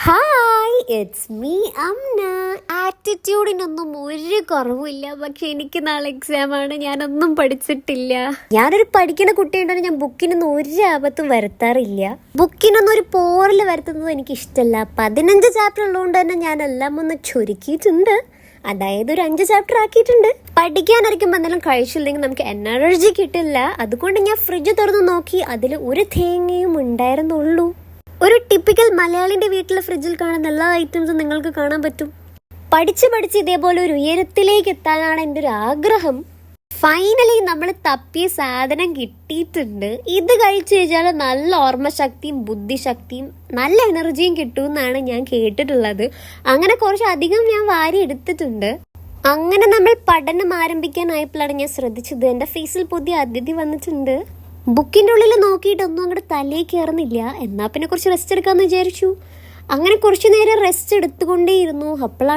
Hi, it's me Amna. ആറ്റിറ്റ്യൂഡിനൊന്നും ഒരു കുറവുമില്ല. പക്ഷെ എനിക്ക് നാളെ എക്സാം ആണ്. ഞാനൊന്നും പഠിച്ചിട്ടില്ല. ഞാനൊരു പഠിക്കുന്ന കുട്ടിയുണ്ടെങ്കിൽ ഞാൻ ബുക്കിനൊന്നും ഒരു ആപത്തും വരുത്താറില്ല. ബുക്കിനൊന്നും ഒരു പോറൽ വരുത്തുന്നത് എനിക്ക് ഇഷ്ടമല്ല. 15 ചാപ്റ്റർ ഉള്ളതുകൊണ്ട് തന്നെ ഞാൻ എല്ലാം ഒന്ന് ചുരുക്കിയിട്ടുണ്ട്. അതായത് ഒരു 5 ചാപ്റ്റർ ആക്കിയിട്ടുണ്ട്. പഠിക്കാനിരിക്കുമ്പോൾ എന്തെങ്കിലും കഴിച്ചില്ലെങ്കിൽ നമുക്ക് എനർജി കിട്ടില്ല. അതുകൊണ്ട് ഞാൻ ഫ്രിഡ്ജ് തുറന്ന് നോക്കി, അതിൽ ഒരു തേങ്ങയും ഉണ്ടായിരുന്നുള്ളൂ. ഒരു ടിപ്പിക്കൽ മലയാളിന്റെ വീട്ടിലെ ഫ്രിഡ്ജിൽ കാണുന്ന എല്ലാ ഐറ്റംസും നിങ്ങൾക്ക് കാണാൻ പറ്റും. പഠിച്ച് ഇതേപോലെ ഒരു ഉയരത്തിലേക്ക് എത്താനാണ് എൻ്റെ ഒരു ആഗ്രഹം. ഫൈനലി നമ്മൾ തപ്പിയ സാധനം കിട്ടിയിട്ടുണ്ട്. ഇത് കഴിച്ചു കഴിഞ്ഞാൽ നല്ല ഓർമ്മശക്തിയും ബുദ്ധിശക്തിയും നല്ല എനർജിയും കിട്ടുമെന്നാണ് ഞാൻ കേട്ടിട്ടുള്ളത്. അങ്ങനെ കുറച്ചധികം ഞാൻ വാരി എടുത്തിട്ടുണ്ട്. അങ്ങനെ നമ്മൾ പഠനം ആരംഭിക്കാനായപ്പോഴാണ് ഞാൻ ശ്രദ്ധിച്ചത്, എൻ്റെ ഫേസിൽ പുതിയ അതിഥി വന്നിട്ടുണ്ട്. ബുക്കിൻ്റെ ഉള്ളിൽ നോക്കിയിട്ടൊന്നും അങ്ങോട്ട് തലയിൽ കയറുന്നില്ല. എന്നാൽ പിന്നെ കുറച്ച് റെസ്റ്റ് എടുക്കാമെന്ന് വിചാരിച്ചു. അങ്ങനെ കുറച്ച് നേരം റെസ്റ്റ് എടുത്തുകൊണ്ടേയിരുന്നു. അപ്പോഴാണ്